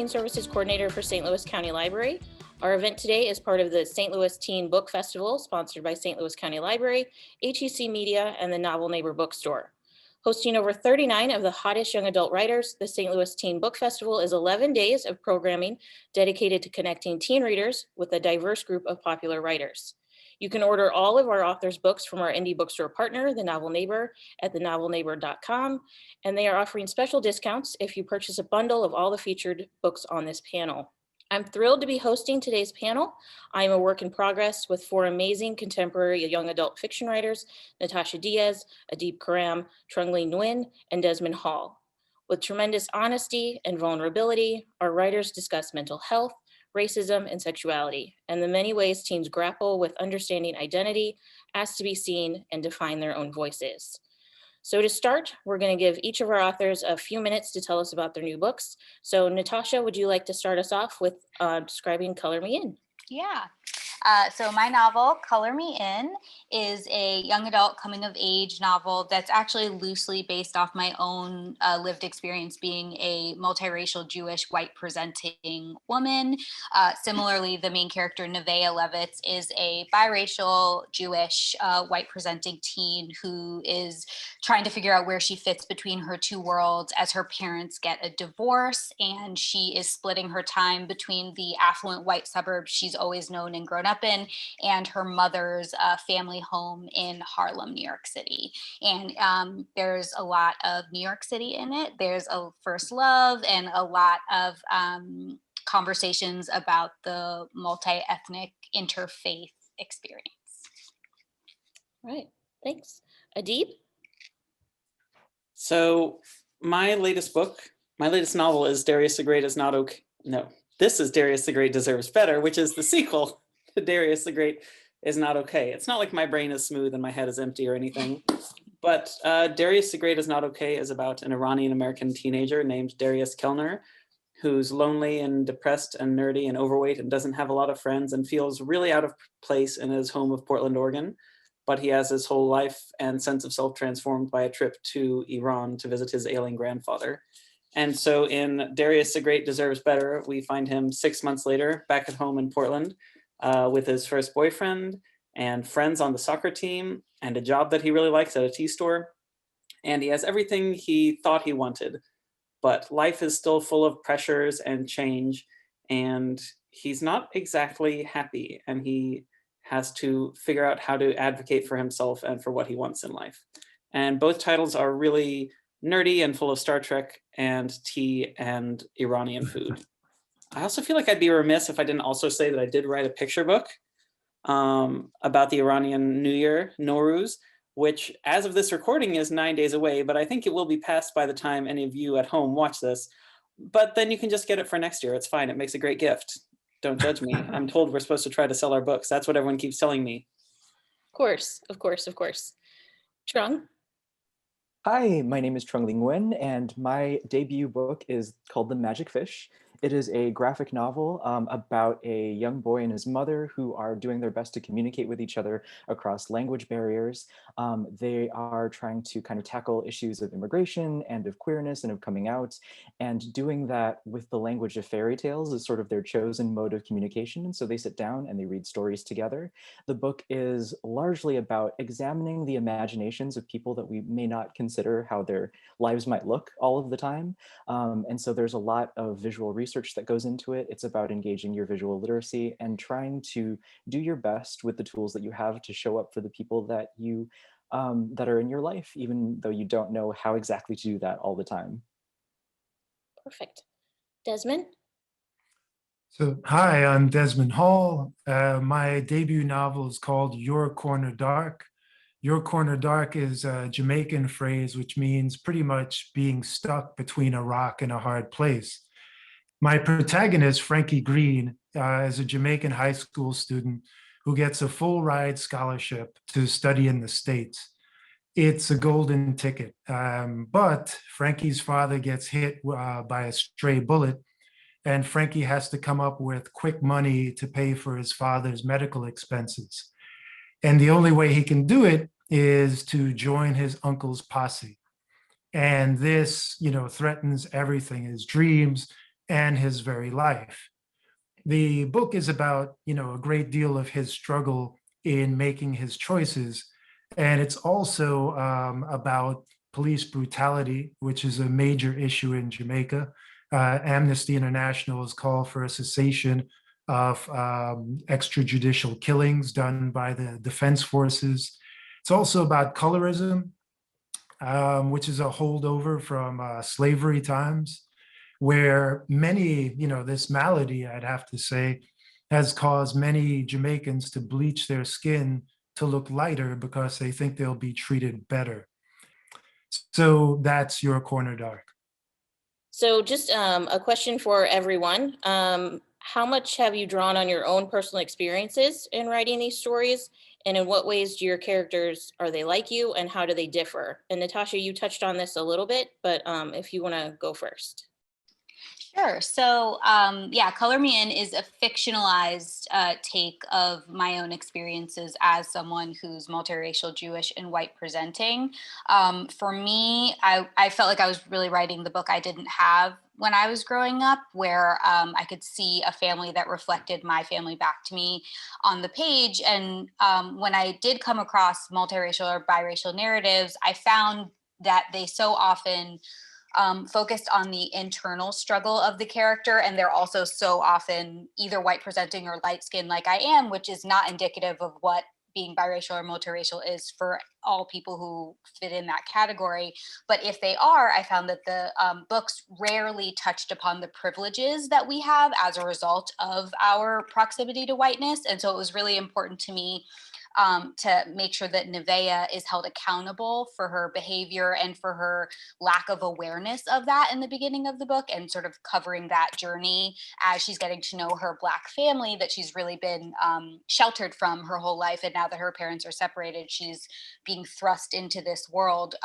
Teen Services Coordinator for St. Louis County Library. Our event today is part of the St. Louis Teen Book Festival, sponsored by St. Louis County Library, HEC Media, and the Novel Neighbor Bookstore. Hosting over 39 of the hottest young adult writers, the St. Louis Teen Book Festival is 11 days of programming dedicated to connecting teen readers with a diverse group of popular writers. You can order all of our authors' books from our indie bookstore partner, The Novel Neighbor, at thenovelneighbor.com, and they are offering special discounts if you purchase a bundle of all the featured books on this panel. I'm thrilled to be hosting today's panel. I am a work in progress with 4 amazing contemporary young adult fiction writers, Natasha Diaz, Adib Khorram, Truong Nguyen, and Desmond Hall. With tremendous honesty and vulnerability, our writers discuss mental health, racism, and sexuality, and the many ways teens grapple with understanding identity, ask to be seen, and define their own voices. So to start, we're going to give each of our authors a few minutes to tell us about their new books. So Natasha, would you like to start us off with describing Color Me In? Yeah. So my novel, Color Me In, is a young adult coming of age novel that's actually loosely based off my own lived experience being a multiracial Jewish white presenting woman. Similarly, the main character, Nevaeh Levitz, is a biracial Jewish white presenting teen who is trying to figure out where she fits between her two worlds as her parents get a divorce, and she is splitting her time between the affluent white suburbs she's always known and grown up in and her mother's family home in Harlem, New York City. And there's a lot of New York City in it. There's a first love and a lot of conversations about the multi-ethnic interfaith experience. Right, thanks. Adib? So my latest novel is Darius the Great is Not Okay. No, this is Darius the Great Deserves Better, which is the sequel to Darius the Great is Not Okay. It's not like my brain is smooth and my head is empty or anything, but Darius the Great is Not Okay is about an Iranian-American teenager named Darius Kellner, who's lonely and depressed and nerdy and overweight and doesn't have a lot of friends and feels really out of place in his home of Portland, Oregon. But he has his whole life and sense of self transformed by a trip to Iran to visit his ailing grandfather. And so in Darius the Great Deserves Better, we find him 6 months later back at home in Portland with his first boyfriend and friends on the soccer team and a job that he really likes at a tea store. And he has everything he thought he wanted, but life is still full of pressures and change, and he's not exactly happy, and he has to figure out how to advocate for himself and for what he wants in life. And both titles are really nerdy and full of Star Trek and tea and Iranian food. I also feel like I'd be remiss if I didn't also say that I did write a picture book about the Iranian New Year, Nowruz, which as of this recording is 9 days away, but I think it will be passed by the time any of you at home watch this. But then you can just get it for next year. It's fine. It makes a great gift. Don't judge me. I'm told we're supposed to try to sell our books. That's what everyone keeps telling me. Of course. Truong? Hi, my name is Trung Nguyen, and my debut book is called The Magic Fish. It is a graphic novel about a young boy and his mother who are doing their best to communicate with each other across language barriers. They are trying to kind of tackle issues of immigration and of queerness and of coming out, and doing that with the language of fairy tales is sort of their chosen mode of communication. And so they sit down and they read stories together. The book is largely about examining the imaginations of people that we may not consider how their lives might look all of the time. And so there's a lot of visual research that goes into it. It's about engaging your visual literacy and trying to do your best with the tools that you have to show up for the people that you that are in your life, even though you don't know how exactly to do that all the time. Perfect. Desmond? So, hi, I'm Desmond Hall. My debut novel is called Your Corner Dark. Your Corner Dark is a Jamaican phrase which means pretty much being stuck between a rock and a hard place. My protagonist, Frankie Green, is a Jamaican high school student who gets a full ride scholarship to study in the States. It's a golden ticket, but Frankie's father gets hit by a stray bullet, and Frankie has to come up with quick money to pay for his father's medical expenses. And the only way he can do it is to join his uncle's posse. And this, threatens everything, his dreams, and his very life. The book is about, a great deal of his struggle in making his choices. And it's also about police brutality, which is a major issue in Jamaica. Amnesty International has called for a cessation of extrajudicial killings done by the defense forces. It's also about colorism, which is a holdover from slavery times, where many, this malady, I'd have to say, has caused many Jamaicans to bleach their skin to look lighter because they think they'll be treated better. So that's Your Corner Dark. So just a question for everyone. How much have you drawn on your own personal experiences in writing these stories? And in what ways do your characters, are they like you, and how do they differ? And Natasha, you touched on this a little bit, but if you want to go first. Sure. So, yeah, Color Me In is a fictionalized take of my own experiences as someone who's multiracial, Jewish, and white presenting. For me, I felt like I was really writing the book I didn't have when I was growing up, where I could see a family that reflected my family back to me on the page. And when I did come across multiracial or biracial narratives, I found that they so often focused on the internal struggle of the character. And they're also so often either white presenting or light skinned like I am, which is not indicative of what being biracial or multiracial is for all people who fit in that category. But if they are, I found that the books rarely touched upon the privileges that we have as a result of our proximity to whiteness. And so it was really important to me to make sure that Nevaeh is held accountable for her behavior and for her lack of awareness of that in the beginning of the book, and sort of covering that journey as she's getting to know her Black family that she's really been sheltered from her whole life. And now that her parents are separated, she's being thrust into this world.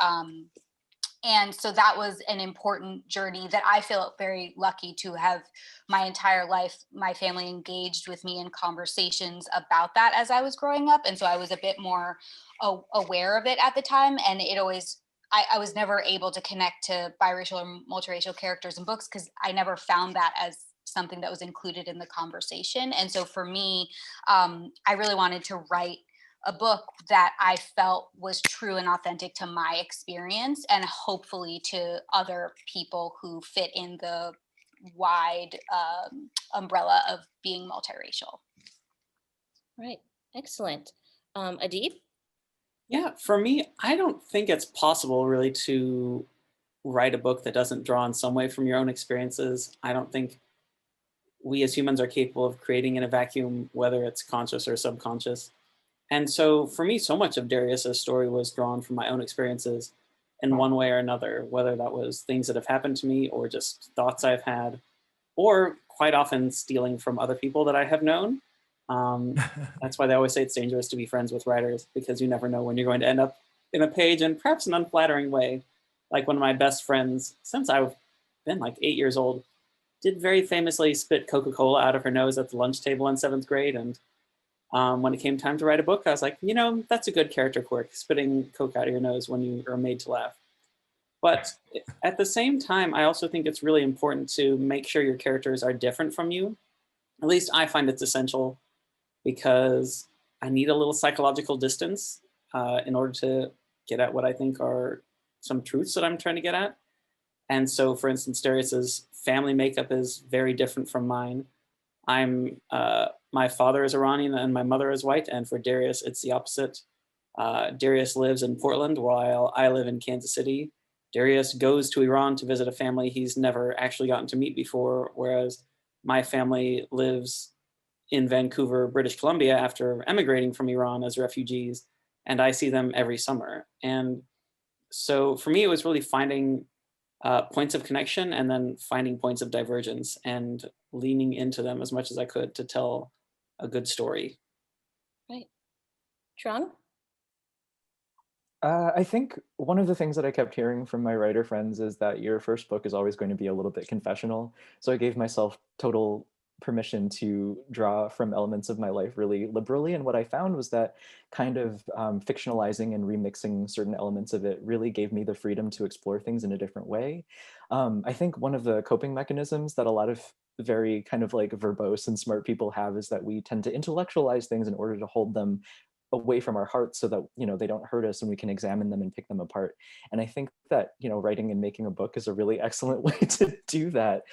And so that was an important journey that I feel very lucky to have my entire life, my family engaged with me in conversations about that as I was growing up. And so I was a bit more aware of it at the time. And it always, I was never able to connect to biracial or multiracial characters in books because I never found that as something that was included in the conversation. And so for me, I really wanted to write a book that I felt was true and authentic to my experience, and hopefully to other people who fit in the wide umbrella of being multiracial. Right, excellent. Adib? Yeah, for me, I don't think it's possible really to write a book that doesn't draw in some way from your own experiences. I don't think we as humans are capable of creating in a vacuum, whether it's conscious or subconscious. And so for me, so much of Darius's story was drawn from my own experiences in one way or another, whether that was things that have happened to me or just thoughts I've had, or quite often stealing from other people that I have known. That's why they always say it's dangerous to be friends with writers, because you never know when you're going to end up in a page in perhaps an unflattering way. Like one of my best friends, since I've been like 8 years old, did very famously spit Coca-Cola out of her nose at the lunch table in 7th grade. And when it came time to write a book, I was like, that's a good character quirk, spitting Coke out of your nose when you are made to laugh. But at the same time, I also think it's really important to make sure your characters are different from you. At least I find it's essential, because I need a little psychological distance in order to get at what I think are some truths that I'm trying to get at. And so, for instance, Darius's family makeup is very different from mine. My father is Iranian and my mother is white, and for Darius, it's the opposite. Darius lives in Portland while I live in Kansas City. Darius goes to Iran to visit a family he's never actually gotten to meet before, whereas my family lives in Vancouver, British Columbia, after emigrating from Iran as refugees, and I see them every summer. And so for me, it was really finding points of connection and then finding points of divergence and leaning into them as much as I could to tell a good story. Right. Truong? I think one of the things that I kept hearing from my writer friends is that your first book is always going to be a little bit confessional. So I gave myself total permission to draw from elements of my life really liberally. And what I found was that kind of fictionalizing and remixing certain elements of it really gave me the freedom to explore things in a different way. I think one of the coping mechanisms that a lot of very kind of like verbose and smart people have is that we tend to intellectualize things in order to hold them away from our hearts so that, you know, they don't hurt us and we can examine them and pick them apart. And I think that, you know, writing and making a book is a really excellent way to do that.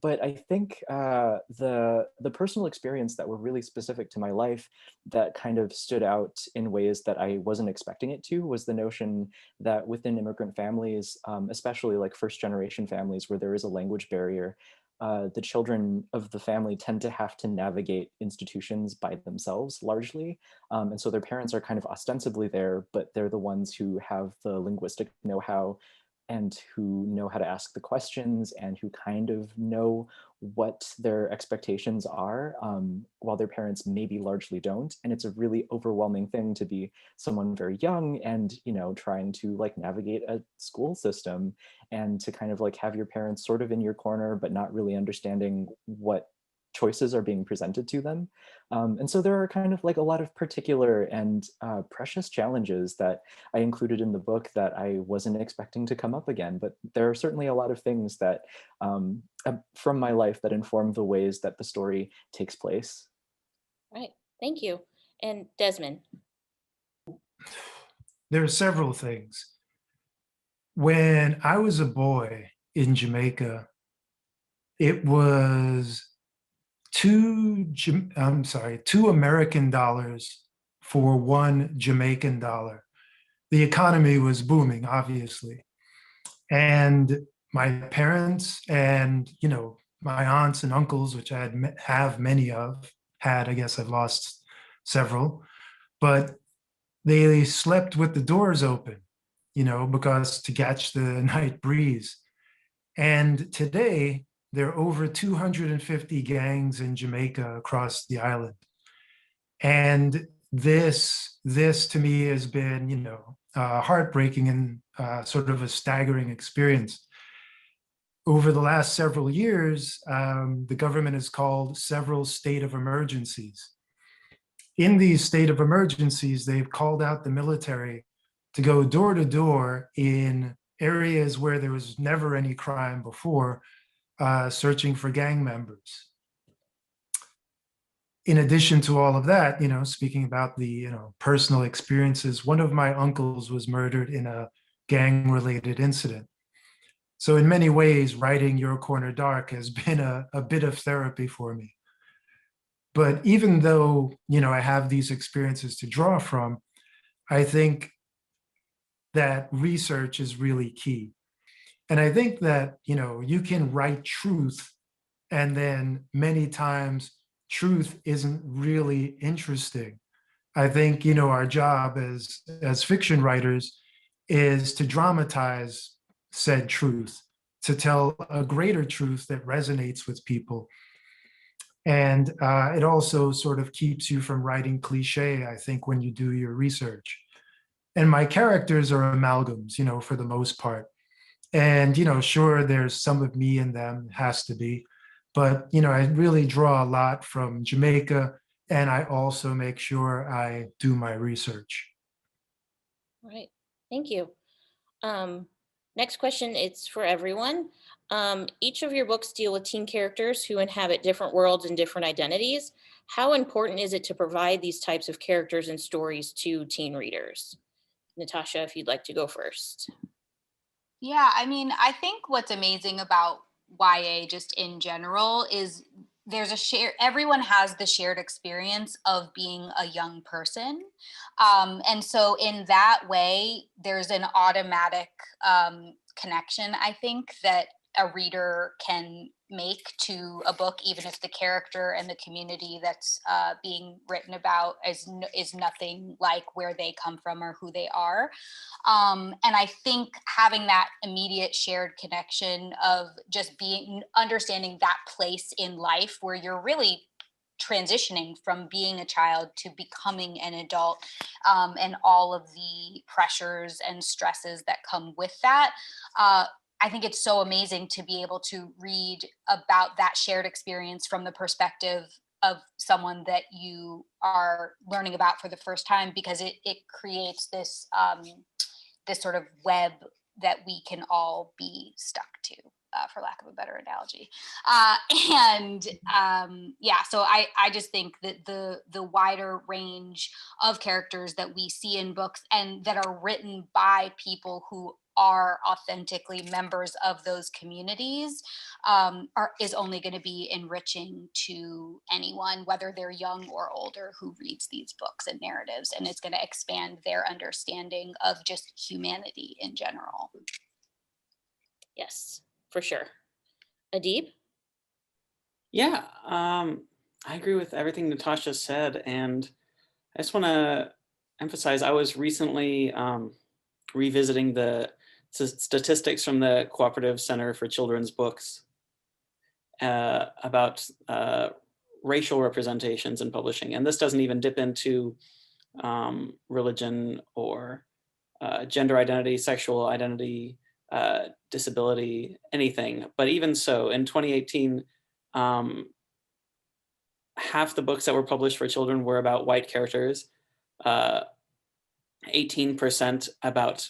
But I think the personal experience that were really specific to my life that kind of stood out in ways that I wasn't expecting it to was the notion that within immigrant families, especially like first generation families where there is a language barrier, the children of the family tend to have to navigate institutions by themselves largely. And so their parents are kind of ostensibly there, but they're the ones who have the linguistic know-how and who know how to ask the questions and who kind of know what their expectations are, while their parents maybe largely don't. And it's a really overwhelming thing to be someone very young and, you know, trying to like navigate a school system and to kind of like have your parents sort of in your corner, but not really understanding what choices are being presented to them. And so there are kind of like a lot of particular and precious challenges that I included in the book that I wasn't expecting to come up again. But there are certainly a lot of things that from my life that inform the ways that the story takes place. Right. Thank you. And Desmond. There are several things. When I was a boy in Jamaica, it was two American dollars for one Jamaican dollar. The economy was booming, obviously. And my parents and, you know, my aunts and uncles, which I have many of, I guess I've lost several, but they slept with the doors open, you know, because to catch the night breeze. And today, there are over 250 gangs in Jamaica across the island. And this to me has been, you know, heartbreaking and sort of a staggering experience. Over the last several years, the government has called several state of emergencies. In these state of emergencies, they've called out the military to go door to door in areas where there was never any crime before, searching for gang members. In addition to all of that, you know, speaking about the, you know, personal experiences, one of my uncles was murdered in a gang-related incident. So in many ways, writing Your Corner Dark has been a bit of therapy for me. But even though, you know, I have these experiences to draw from, I think that research is really key. And I think that, you know, you can write truth and then many times truth isn't really interesting. I think, you know, our job as fiction writers is to dramatize said truth, to tell a greater truth that resonates with people. And it also sort of keeps you from writing cliche, I think, when you do your research. And my characters are amalgams, you know, for the most part. And, you know, sure, there's some of me in them, has to be. But, you know, I really draw a lot from Jamaica, and I also make sure I do my research. All right. Thank you. Next question, it's for everyone. Each of your books deal with teen characters who inhabit different worlds and different identities. How important is it to provide these types of characters and stories to teen readers? Natasha, if you'd like to go first. Yeah, I mean, I think what's amazing about YA just in general is everyone has the shared experience of being a young person. And so in that way, there's an automatic connection, I think, that a reader can make to a book, even if the character and the community that's being written about is nothing like where they come from or who they are. And I think having that immediate shared connection of just understanding that place in life where you're really transitioning from being a child to becoming an adult, and all of the pressures and stresses that come with that. I think it's so amazing to be able to read about that shared experience from the perspective of someone that you are learning about for the first time, because it creates this this sort of web that we can all be stuck to, for lack of a better analogy. Yeah, so I just think that the wider range of characters that we see in books and that are written by people who are authentically members of those communities is only going to be enriching to anyone, whether they're young or older, who reads these books and narratives, and it's going to expand their understanding of just humanity in general. Yes, for sure. Adib? Yeah, I agree with everything Natasha said, and I just want to emphasize I was recently revisiting the statistics from the Cooperative Center for Children's Books about racial representations in publishing, and this doesn't even dip into religion or gender identity, sexual identity, disability, anything. But even so, in 2018, half the books that were published for children were about white characters, 18% about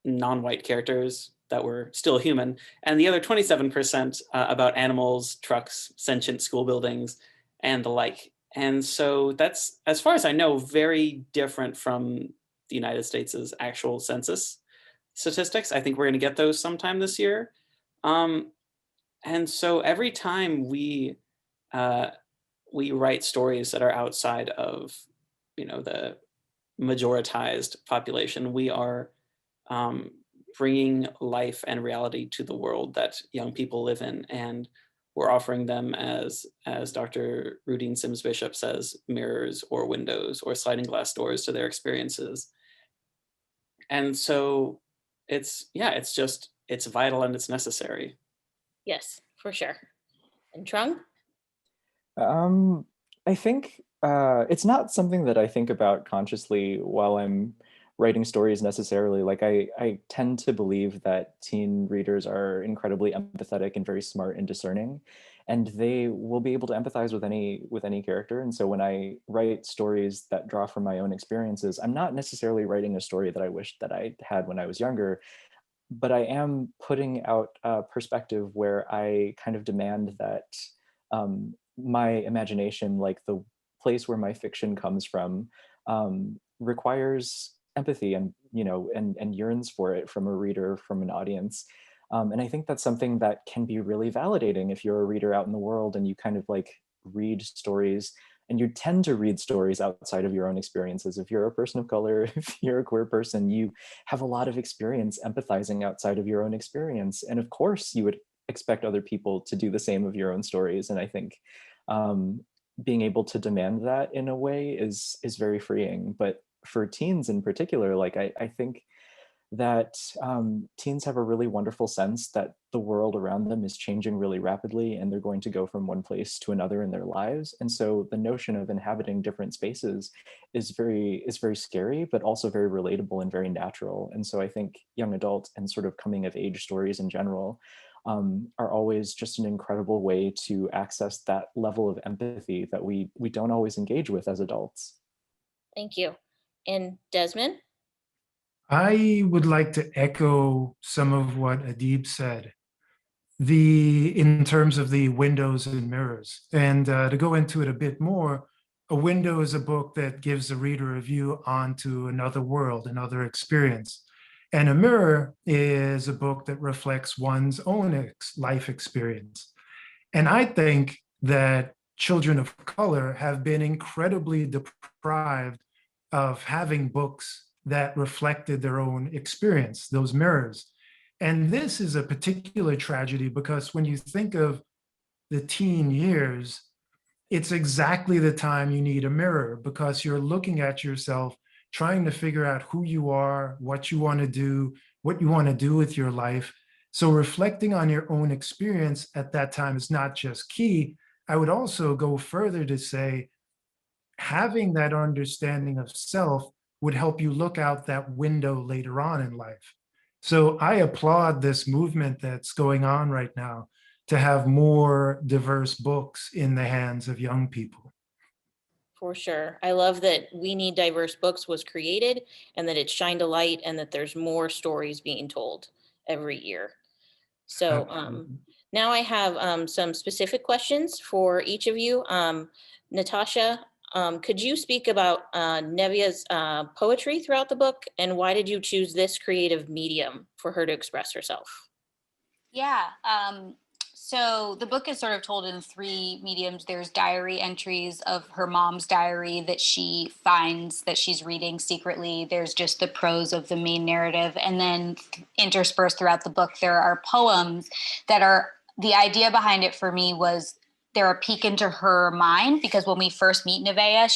non-white characters that were still human, and the other 27% about animals, trucks, sentient school buildings, and the like. And so that's, as far as I know, very different from the United States' actual census statistics. I think we're going to get those sometime this year. And so every time we write stories that are outside of, the majoritized population, we are bringing life and reality to the world that young people live in, and we're offering them, as Dr. Rudine Sims Bishop says, mirrors or windows or sliding glass doors to their experiences. And so it's vital and it's necessary. Yes, for sure. And Trung? I think it's not something that I think about consciously while I'm writing stories necessarily. Like I tend to believe that teen readers are incredibly empathetic and very smart and discerning, and they will be able to empathize with any character. And so when I write stories that draw from my own experiences, I'm not necessarily writing a story that I wish that I had when I was younger, but I am putting out a perspective where I kind of demand that my imagination, like the place where my fiction comes from, requires empathy and and yearns for it from a reader, from an audience. And I think that's something that can be really validating if you're a reader out in the world and you kind of like read stories, and you tend to read stories outside of your own experiences. If you're a person of color, if you're a queer person, you have a lot of experience empathizing outside of your own experience. And of course, you would expect other people to do the same of your own stories. And I think being able to demand that in a way is very freeing. But for teens in particular, like I think that teens have a really wonderful sense that the world around them is changing really rapidly, and they're going to go from one place to another in their lives. And so the notion of inhabiting different spaces is very scary, but also very relatable and very natural. And so I think young adult and sort of coming of age stories in general are always just an incredible way to access that level of empathy that we don't always engage with as adults. Thank you. And Desmond? I would like to echo some of what Adib said, in terms of the windows and mirrors. And to go into it a bit more, a window is a book that gives the reader a view onto another world, another experience. And a mirror is a book that reflects one's own life experience. And I think that children of color have been incredibly deprived of having books that reflected their own experience, those mirrors. And this is a particular tragedy because when you think of the teen years, it's exactly the time you need a mirror, because you're looking at yourself, trying to figure out who you are, what you want to do, what you want to do with your life. So reflecting on your own experience at that time is not just key. I would also go further to say, having that understanding of self would help you look out that window later on in life. So I applaud this movement that's going on right now to have more diverse books in the hands of young people. For sure. I love that We Need Diverse Books was created and that it shined a light and that there's more stories being told every year. So Absolutely. now I have some specific questions for each of you. Natasha, could you speak about Nevia's poetry throughout the book, and why did you choose this creative medium for her to express herself? Yeah. So the book is sort of told in three mediums. There's diary entries of her mom's diary that she finds that she's reading secretly. There's just the prose of the main narrative. And then interspersed throughout the book, there are poems that are, the idea behind it for me was they're a peek into her mind, because when we first meet Nevaeh,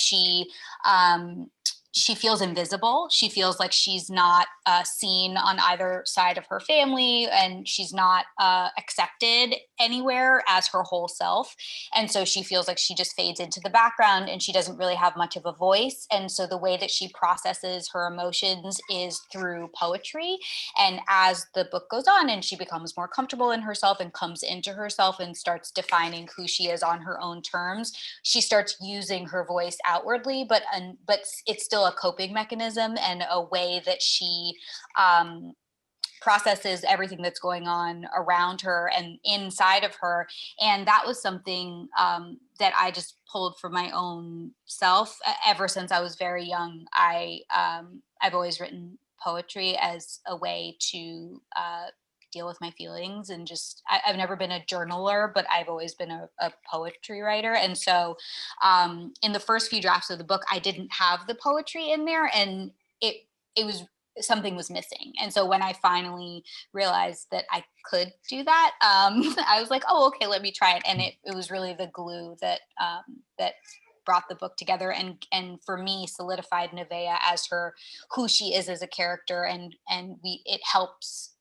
she feels invisible. She feels like she's not seen on either side of her family, and she's not accepted anywhere as her whole self. And so she feels like she just fades into the background and she doesn't really have much of a voice. And so the way that she processes her emotions is through poetry. And as the book goes on and she becomes more comfortable in herself and comes into herself and starts defining who she is on her own terms, she starts using her voice outwardly, but it's still a coping mechanism and a way that she processes everything that's going on around her and inside of her. And that was something that I just pulled from my own self ever since I was very young. I've always written poetry as a way to deal with my feelings, and just I've never been a journaler, but I've always been a poetry writer. And so in the first few drafts of the book, I didn't have the poetry in there, and it was, something was missing. And so when I finally realized that I could do that, I was like, oh, okay, let me try it. And it was really the glue that that brought the book together, and for me solidified Nevaeh as who she is as a character. And it helps,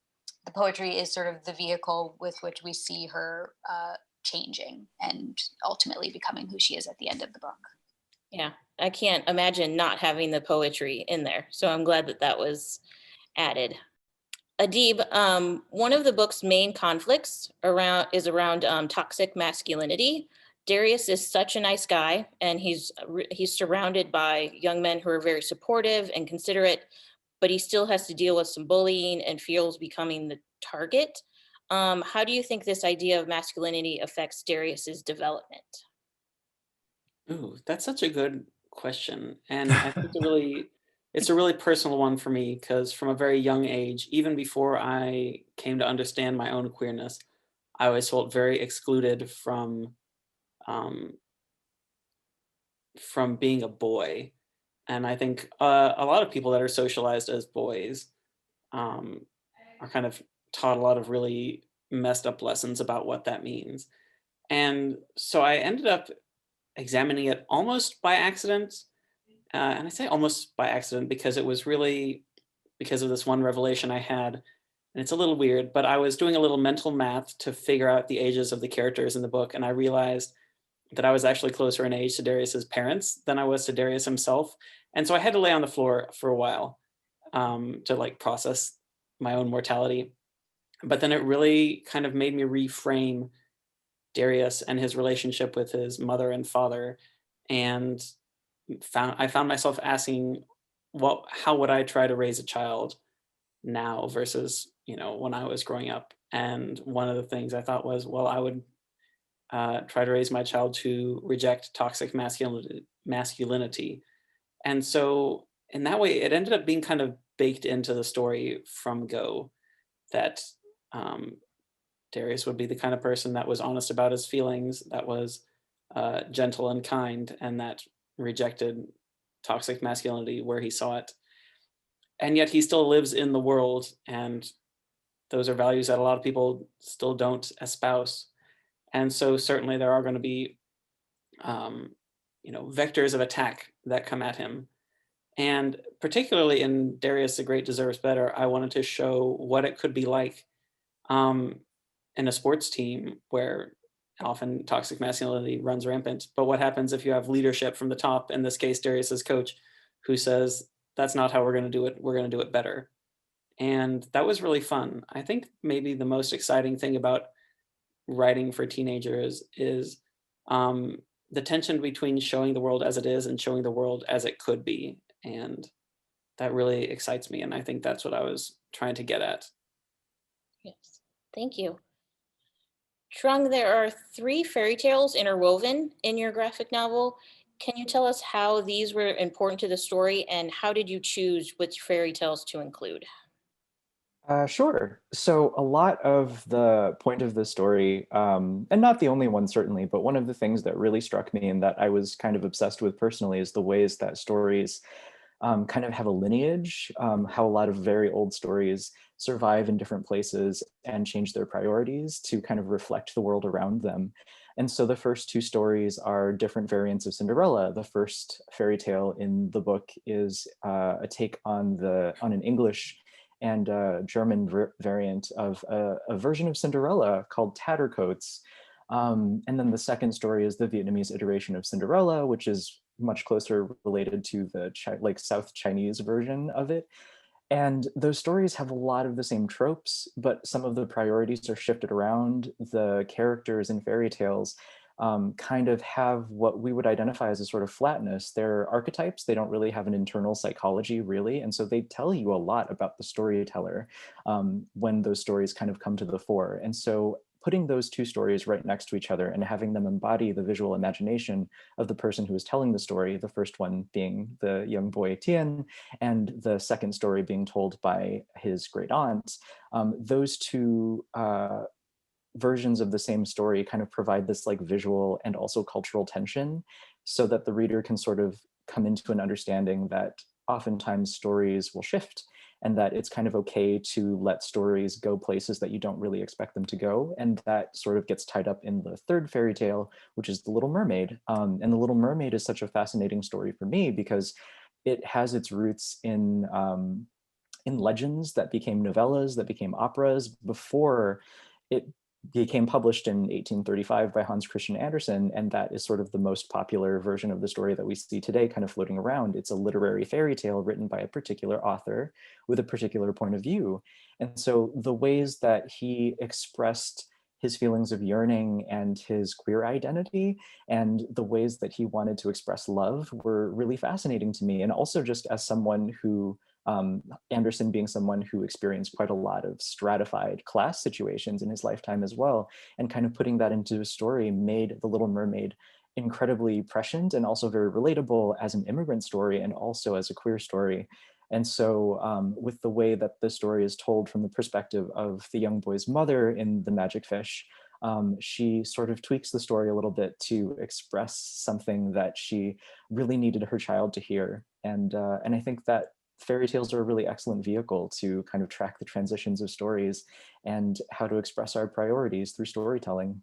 the poetry is sort of the vehicle with which we see her changing and ultimately becoming who she is at the end of the book. Yeah, I can't imagine not having the poetry in there. So I'm glad that that was added. Adib, one of the book's main conflicts is around toxic masculinity. Darius is such a nice guy, and he's surrounded by young men who are very supportive and considerate, but he still has to deal with some bullying and fears becoming the target. How do you think this idea of masculinity affects Darius's development? Ooh, that's such a good question. And I think it's a really personal one for me, because from a very young age, even before I came to understand my own queerness, I always felt very excluded um, from being a boy. And I think a lot of people that are socialized as boys um, are kind of taught a lot of really messed up lessons about what that means. And so I ended up examining it almost by accident. And I say almost by accident because it was really because of this one revelation I had. And it's a little weird, but I was doing a little mental math to figure out the ages of the characters in the book. And I realized that I was actually closer in age to Darius's parents than I was to Darius himself. And so I had to lay on the floor for a while to like process my own mortality. But then it really kind of made me reframe Darius and his relationship with his mother and father, and I found myself asking, how would I try to raise a child now versus when I was growing up? And one of the things I thought was, well, I would try to raise my child to reject toxic masculinity. And so in that way, it ended up being kind of baked into the story from go that Darius would be the kind of person that was honest about his feelings, that was gentle and kind, and that rejected toxic masculinity where he saw it. And yet he still lives in the world, and those are values that a lot of people still don't espouse. And so certainly there are going to be vectors of attack that come at him. And particularly in Darius the Great Deserves Better, I wanted to show what it could be like in a sports team where often toxic masculinity runs rampant. But what happens if you have leadership from the top, in this case, Darius's coach, who says, that's not how we're going to do it. We're going to do it better. And that was really fun. I think maybe the most exciting thing about writing for teenagers is the tension between showing the world as it is and showing the world as it could be. And that really excites me. And I think that's what I was trying to get at. Yes, thank you. Trung, there are 3 fairy tales interwoven in your graphic novel. Can you tell us how these were important to the story, and how did you choose which fairy tales to include? Sure. So a lot of the point of the story, and not the only one certainly, but one of the things that really struck me and that I was kind of obsessed with personally is the ways that stories kind of have a lineage, how a lot of very old stories survive in different places and change their priorities to kind of reflect the world around them. And so the first 2 stories are different variants of Cinderella. The first fairy tale in the book is a take on an English and German variant of a version of Cinderella called Tattercoats. And then the second story is the Vietnamese iteration of Cinderella, which is much closer related to the like South Chinese version of it. And those stories have a lot of the same tropes, but some of the priorities are shifted around. The characters in fairy tales kind of have what we would identify as a sort of flatness. They're archetypes. They don't really have an internal psychology, really. And so they tell you a lot about the storyteller when those stories kind of come to the fore. And so putting those 2 stories right next to each other and having them embody the visual imagination of the person who is telling the story, the first one being the young boy Tien, and the second story being told by his great aunt, those 2 versions of the same story kind of provide this like visual and also cultural tension so that the reader can sort of come into an understanding that oftentimes stories will shift and that it's kind of okay to let stories go places that you don't really expect them to go. And that sort of gets tied up in the third fairy tale, which is The Little Mermaid. And The Little Mermaid is such a fascinating story for me because it has its roots in legends that became novellas, that became operas before it became published in 1835 by Hans Christian Andersen, and that is sort of the most popular version of the story that we see today kind of floating around. It's a literary fairy tale written by a particular author with a particular point of view. And so the ways that he expressed his feelings of yearning and his queer identity and the ways that he wanted to express love were really fascinating to me. And also just as someone who Anderson being someone who experienced quite a lot of stratified class situations in his lifetime as well, and kind of putting that into a story made The Little Mermaid incredibly prescient and also very relatable as an immigrant story and also as a queer story. And so with the way that the story is told from the perspective of the young boy's mother in The Magic Fish, she sort of tweaks the story a little bit to express something that she really needed her child to hear. And I think that fairy tales are a really excellent vehicle to kind of track the transitions of stories and how to express our priorities through storytelling.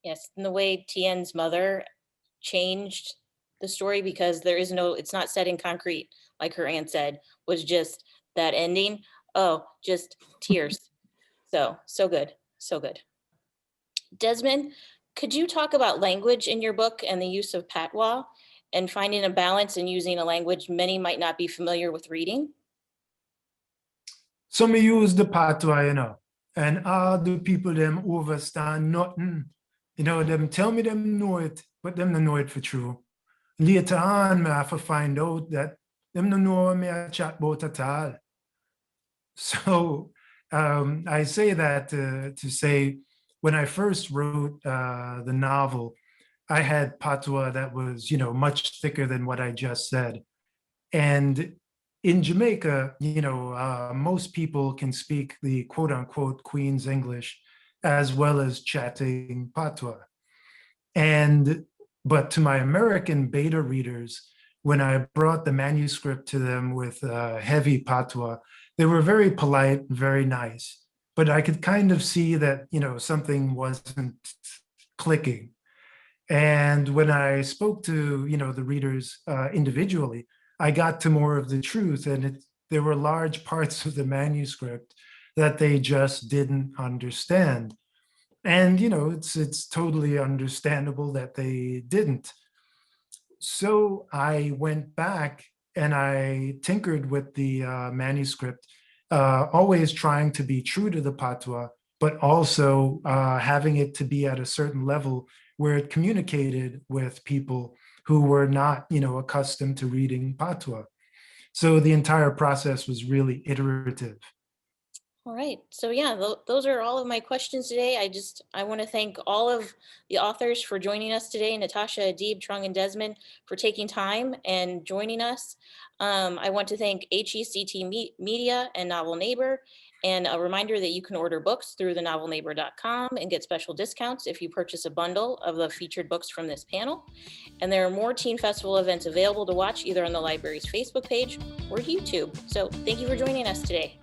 Yes, and the way Tien's mother changed the story, because it's not set in concrete, like her aunt said, was just that ending. Oh, just tears. So good, so good. Desmond, could you talk about language in your book and the use of patois and finding a balance in using a language many might not be familiar with reading? So me use the patois, and all the people them overstand nothing. Them tell me them know it, but them don't know it for true. Later on, me have to find out that them don't know what me a chat about at all. So I say that to say, when I first wrote the novel, I had patois that was, much thicker than what I just said. And in Jamaica, most people can speak the quote unquote Queen's English as well as chatting patois. But to my American beta readers, when I brought the manuscript to them with heavy patois, they were very polite, very nice. But I could kind of see that, something wasn't clicking. And when I spoke to, the readers individually, I got to more of the truth. And there were large parts of the manuscript that they just didn't understand. And, it's totally understandable that they didn't. So I went back and I tinkered with the manuscript always trying to be true to the patois, but also having it to be at a certain level where it communicated with people who were not, accustomed to reading patois. So the entire process was really iterative. All right. So yeah, those are all of my questions today. I want to thank all of the authors for joining us today, Natasha, Adib, Truong, and Desmond, for taking time and joining us. I want to thank HECT Media and Novel Neighbor, and a reminder that you can order books through thenovelneighbor.com and get special discounts if you purchase a bundle of the featured books from this panel. And there are more Teen Festival events available to watch either on the library's Facebook page or YouTube. So thank you for joining us today.